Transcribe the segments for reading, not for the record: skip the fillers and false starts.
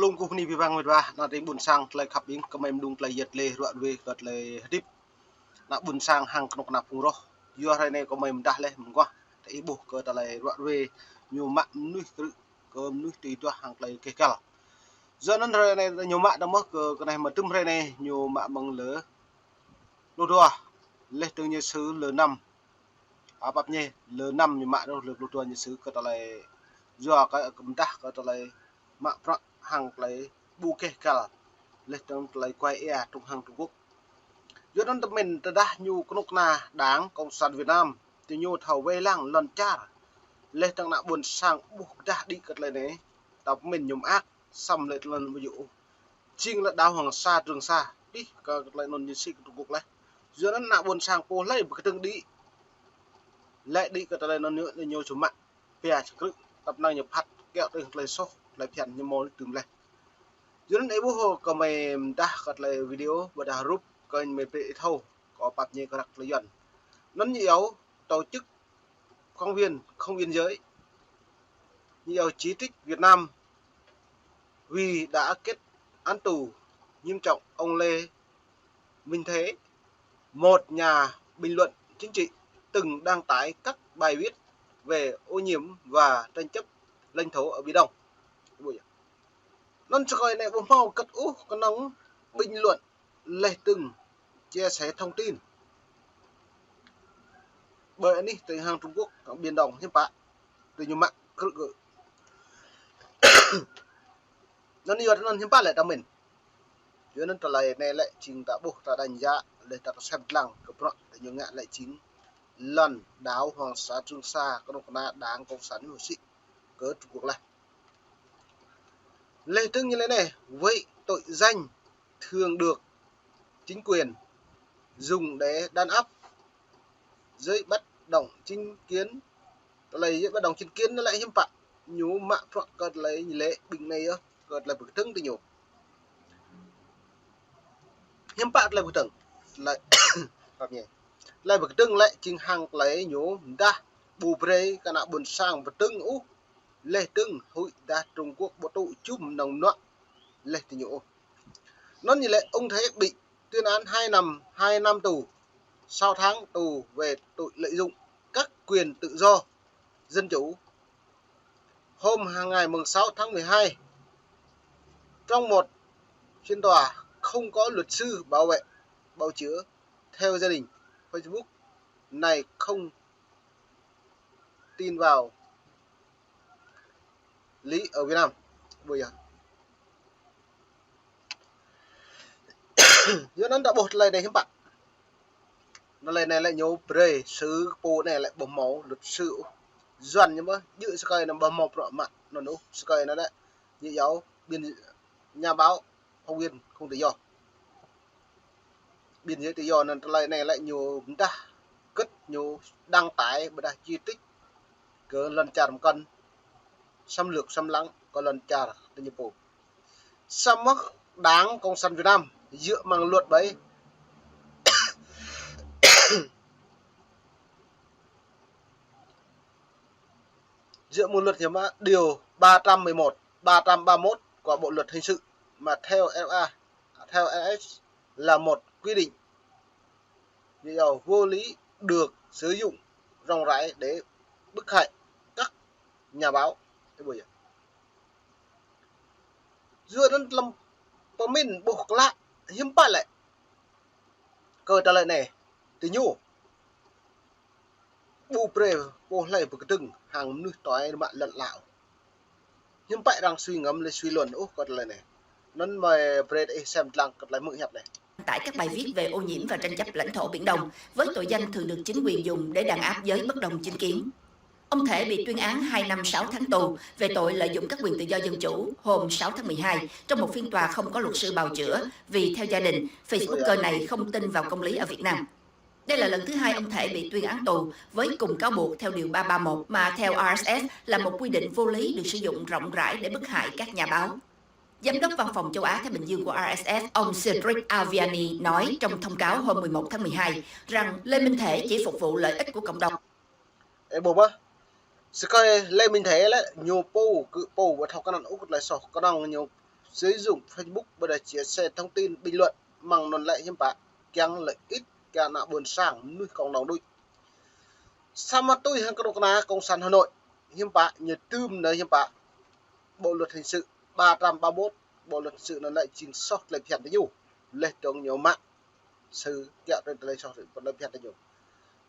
lung ku ni bibang medwa na ti bun sang tlai khap ing kamem dung tlai yet le ruat we kat le dip na bun sang hang knok na pung roh yo hai ne ko mem dah le mngwa ti bu ko ta le ruat we nyu mak nu tru ko nu ti to hang tlai ke kal giờ nó rồi này nhiều mạ đâu mất cái này mà tum rồi này nhiều mạ bằng lửa lô đua lên từ như xứ lửa năm à bắp nhé lửa năm nhiều mạ đâu lửa lô đua như xứ cái tao lại do cái cầm ta cái tao lại mạ hàng lại bu kê cả lên từ lại quay e trong hàng Trung Quốc giờ nó mình từ đã nhiều cái nút na đáng cộng sản Việt Nam thì nhiều thầu về lăng lần cha lên từ nãy buồn sang bu đã đi cái này này tao mình nhom ác xăm lại lần ví dụ chiêng là đào Hoàng Sa Trường Sa đi cái lại non như xịt Trung Quốc này giờ nó nạ buồn sang po lấy cái từng đi lại đi cái lại non nữa nhiều chỗ mạng bè cứ tập năng nhập hạt kẹo từ lại số lại phiền như mồi từng lại giờ nó ấy bố hồ có mày đã cái lại video và đã rút coi mày bị thâu có bạc như cái đặc lợi nhuận nó nhiều tổ chức không biên giới nhiều chỉ trích Việt Nam vì đã kết án tù nghiêm trọng ông Lê Minh Thế, một nhà bình luận chính trị từng đăng tải các bài viết về ô nhiễm và tranh chấp lãnh thổ ở Biển Đông. Nên cho coi này bố mau cất ú con nóng bình luận lệ từng chia sẻ thông tin bởi đi từ hàng Trung Quốc ở Biển Đông hiếm bạ từ nhiều mạng cự nó nhiều nó hiếm bạ lại trong mình cho nên trả lời này lại chính ta buộc ta đánh giá để ta xem lăng cấp rõ để những ngạn lại chính lần đáo Hoàng Sa Trường Sa có một na đáng cộng sản hồ sĩ cớ Trung Quốc này lệ tương như thế này với tội danh thường được chính quyền dùng để đàn áp dưới bất đồng chính kiến lấy dưới bất đồng chính kiến nó lại hiếm bạ nhú mạ phượng cợt lấy lệ bình này á cợt là bực thương từ nhiều hiếm bạ lại bực thương lại gặp nhỉ lại bực thương lại chính hàng lấy nhú đa bù prey cả nạ buồn sang bực thương ú lệ tương hội đa Trung Quốc bộ tụ chùm nồng nọ lệ từ nhú nó như lệ ông Thế bị tuyên án 2 năm tù 6 tháng tù về tội lợi dụng các quyền tự do dân chủ. Hôm ngày 6 tháng 12 trong một phiên tòa không có luật sư bảo vệ bào chữa theo gia đình, Facebook này không tin vào lý ở Việt Nam bây giờ giữa nó đã bột lại đây các bạn nó lại này lại nhớ pre sứ po này lại bầm máu luật sư doan nhưng mà giữ sky nó bầm máu rõ mặt nó nấu sky nó đấy như giáo biên nhà báo phóng viên không tự do biên giới tự do nên lại này lại nhiều chúng ta cất nhiều đăng tải và đã chi tích cỡ lần chả một cân xâm lược xâm lắng có lần chả tự nhiên bộ xâm mất đáng cộng sản Việt Nam dựa bằng luật đấy dựa một luật hiểm điều 311, 331 của Bộ luật hình sự mà theo LA, theo LS là một quy định điều vô lý được sử dụng rộng rãi để bức hại các nhà báo. Dựa đến lâm của mình buộc lại hiếm bạ lại câu trả lời này thì nhu bu pre bu lại bực từng hàng nước toái bạn lận lạo hiếm bạ đang suy ngẫm lên suy luận câu trả lời này nó mời pre để xem lăng câu lại mượn hẹp này tải các bài viết về ô nhiễm và tranh chấp lãnh thổ Biển Đông với tội danh thường được chính quyền dùng để đàn áp giới bất đồng chính kiến. Ông Thể bị tuyên án 2 năm 6 tháng tù về tội lợi dụng các quyền tự do dân chủ hôm 6 tháng 12 trong một phiên tòa không có luật sư bào chữa vì theo gia đình, Facebooker này không tin vào công lý ở Việt Nam. Đây là lần thứ hai ông Thể bị tuyên án tù với cùng cáo buộc theo điều 331 mà theo RSS là một quy định vô lý được sử dụng rộng rãi để bức hại các nhà báo. Giám đốc Văn phòng châu Á Thái Bình Dương của RSS, ông Cedric Aviani nói trong thông cáo hôm 11 tháng 12 rằng Lê Minh Thể chỉ phục vụ lợi ích của cộng đồng. Sky Lê Minh Thế là nhiều po cứ po và thao cái năng út lại sọ cái năng nhiều sử dụng Facebook để chia sẻ thông tin bình luận mang non lại hiếm bạ càng lợi ích càng nạ buồn sang nuôi cộng đồng đôi sama tôi hàng các na công sản Hà Nội hiếm bạ nhật tươm nơi hiếm bạ bộ luật hình sự 331 bộ luật hình sự nó lại chính sót lại phiền đấy nhủ lệ trong nhiều mạng sự kẹo trên lại sót lại phiền đấy nhủ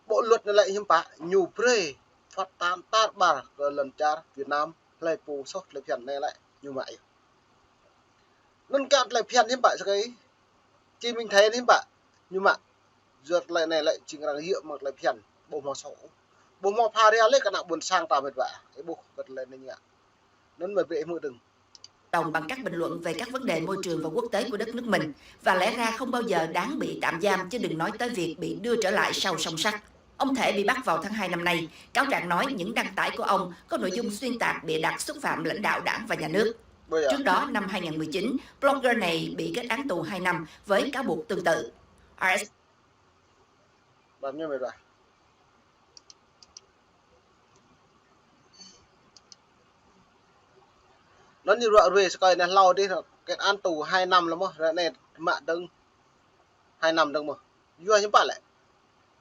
bộ luật nó lại hiếm bạ nhủ pre phát tan tát bà lần cha Việt Nam lại bù sót lại phiền này lại như vậy nên cả lại phiền hiếm bạ cho cái khi mình thấy hiếm bạ nhưng mà ruột lại này lại chính là hiệu mà lại phiền bộ mò sổ bộ mò pha ra lấy cả nạ buồn sang tao mệt vả cái bộ gật lên này nhỉ nên mệt vệ mưa đừng đồng bằng các bình luận về các vấn đề môi trường và quốc tế của đất nước mình và lẽ ra không bao giờ đáng bị tạm giam chứ đừng nói tới việc bị đưa trở lại sau song sắt. Ông Thể bị bắt vào tháng 2 năm nay. Cáo trạng nói những đăng tải của ông có nội dung xuyên tạc bịa đặt xúc phạm lãnh đạo đảng và nhà nước. Trước đó, năm 2019, blogger này bị kết án tù 2 năm với cáo buộc tương tự. Làm như vậy rồi. Nó như rượu về coi này lâu đi kết án tù 2 năm lắm rồi này mạ đừng 2 năm đừng mà vừa những bạn lại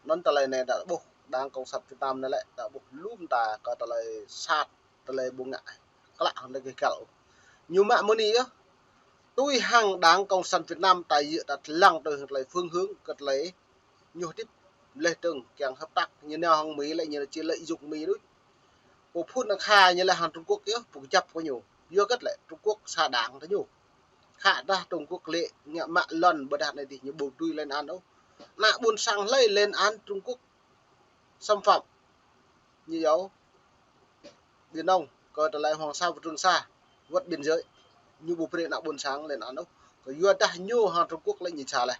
nó tờ này này đã buộc đang công sản Việt Nam này lại đã buộc luôn ta có tờ này sát tờ này buông ngại các bạn là cái cậu nhiều mạ muốn ý á tôi hàng đáng công sản Việt Nam tại dự đặt lăng từ lại phương hướng cật lấy nhiều tiếp lệ từng càng hợp tác như nào hàng Mỹ lại như là chỉ lợi dụng Mỹ đấy một phút là khai như là hàng Trung Quốc kia phục chấp có nhiều vừa cất lại Trung Quốc xa đảng thế nhiều khả ra Trung Quốc lệ nhạ mạ lần bật hạt này thì như bầu tui lên án đâu nạ buồn sang lây lên án Trung Quốc xâm phạm như dấu Biển Đông coi trở lại Hoàng Sa và Trường Sa vượt biên giới như bộ phim nạ buồn sáng lên án đâu rồi vừa ta nhô hàng Trung Quốc lên nhìn xa này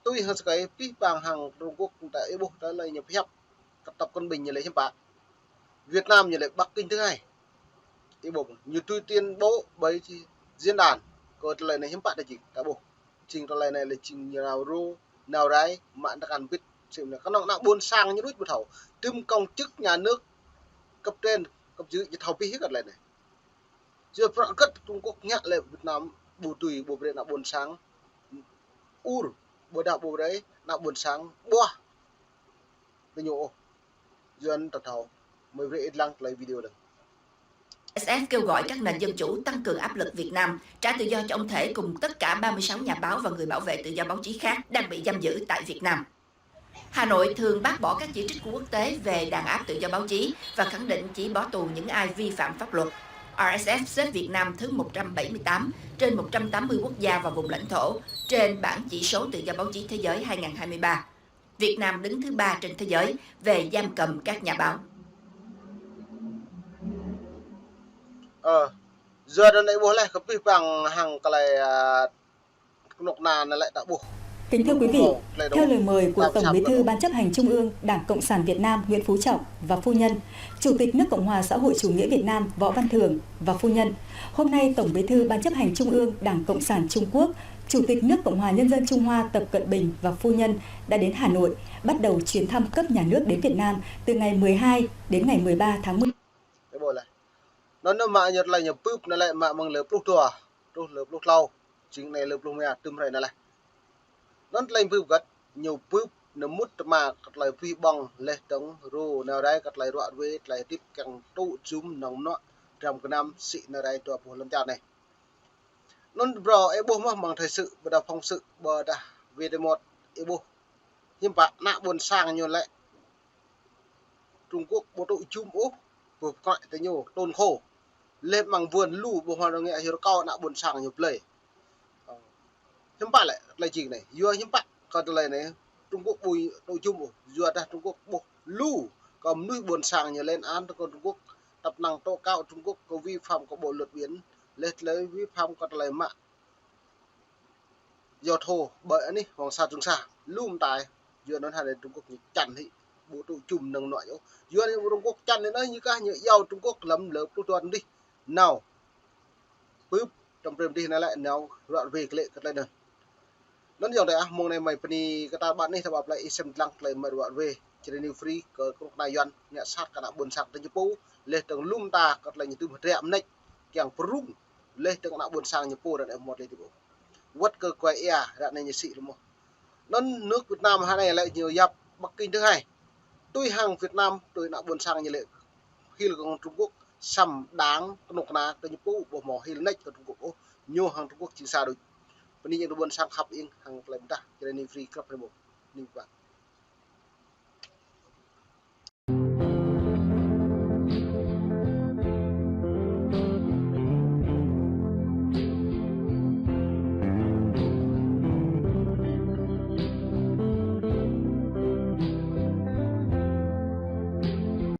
tôi hàng cái pi bằng hàng Trung Quốc tại bộ đó là nhập phép tập quân bình như lấy chấm bạc Việt Nam như lại Bắc Kinh thứ hai ý bộ như tôi tuyên bố bởi diễn đàn coi trở lại này hiếm bạn là chỉ cả bộ trình trở lại này là trình nào rô nào đấy mạng đặc ăn biết xem là các nó buôn sang như đút một thầu tüm công chức nhà nước cấp trên cấp dưới như thầu pi hết cả lại này giờ cất Trung Quốc nhắc lại Việt Nam bù tùy bộ về là buôn sáng bộ đạo bộ đấy là buôn sáng bua với nhổ dân tập thầu mới về lăng lấy video được. SF kêu gọi các nền dân chủ tăng cường áp lực Việt Nam trả tự do cho ông Thể cùng tất cả 36 nhà báo và người bảo vệ tự do báo chí khác đang bị giam giữ tại Việt Nam. Hà Nội thường bác bỏ các chỉ trích của quốc tế về đàn áp tự do báo chí và khẳng định chỉ bỏ tù những ai vi phạm pháp luật. RSF xếp Việt Nam thứ 178 trên 180 quốc gia và vùng lãnh thổ trên bảng chỉ số tự do báo chí thế giới 2023. Việt Nam đứng thứ 3 trên thế giới về giam cầm các nhà báo. Giờ đây bố lại có bị bằng hàng cái này nộp nàn lại đã buộc. Kính thưa quý vị, theo lời mời của Tổng Bí thư Ban chấp hành Trung ương Đảng Cộng sản Việt Nam Nguyễn Phú Trọng và phu nhân, Chủ tịch nước Cộng hòa xã hội chủ nghĩa Việt Nam Võ Văn Thưởng và phu nhân, hôm nay Tổng Bí thư Ban chấp hành Trung ương Đảng Cộng sản Trung Quốc, Chủ tịch nước Cộng hòa Nhân dân Trung Hoa Tập Cận Bình và phu nhân đã đến Hà Nội bắt đầu chuyến thăm cấp nhà nước đến Việt Nam từ ngày 12 đến ngày 13 tháng 10. Nó mà nhật là nhập búp nó lại mà bằng lớp lúc tua, lớp lúc lâu, chính này lớp lúc mẹ tùm này nó lại. Nó lên búp gật nhiều búp nó mút mà cắt lại phi bằng lên trống rô nào đấy cắt lại đoạn về lại tiếp càng tụ zoom nóng nọ trong cái năm xị nào đấy tòa của lâm trà này. Nó bro ấy bố mà bằng thời sự bờ đào phong sự bờ đà về đây một ấy bố nhưng bạn nạ buồn sang nhiều lại Trung Quốc bộ đội chung úp vừa gọi tới nhiều tôn khổ lên bằng vườn lù bộ hoa nghệ hiểu cao nạ buồn sang nhiều play nhưng bạn lại chỉ này vừa nhưng bạn còn lời này Trung Quốc bùi đội chung vừa ra Trung Quốc bộ lù còn nuôi buồn sang nhiều lên án còn Trung Quốc tập năng tô cao Trung Quốc có vi phạm có bộ luật biến lên lấy vi phạm còn lời mạng do thô bởi anh Hoàng Sa Trường Sa lùm tài vừa nói hai Trung Quốc chặn thị bộ đội chùm nâng nội vừa Trung Quốc chặn đến đây như cả như giàu Trung Quốc lấm lớp lúc tuần đi nào bướp trong rừng đi này lại nào đoạn về cái lệ cái này nó nhiều đấy à mong này mày pani cái ta bạn này thằng lại xem lăng lại mày đoạn về cho nên free cái lúc này doan nhà sát cả buồn sạc tới chụp lên tầng lum ta cái lại như từ một rẹm này càng prung lê từng nạ buồn sang nhập po đã một lê thì bộ quất cơ quay đã này như sĩ đúng không nó nước Việt Nam hai này lại nhiều dập Bắc Kinh thứ hai tôi hàng Việt Nam tôi nạ buồn sang như lệ khi là con Trung Quốc sầm đáng nộp na cái nhập po bộ mỏ khi là nách của Trung Quốc nhiều hàng Trung Quốc chỉ xa đôi bênนี้ยังbuồn sang khắp yên hàng làm ta cho nên free club này một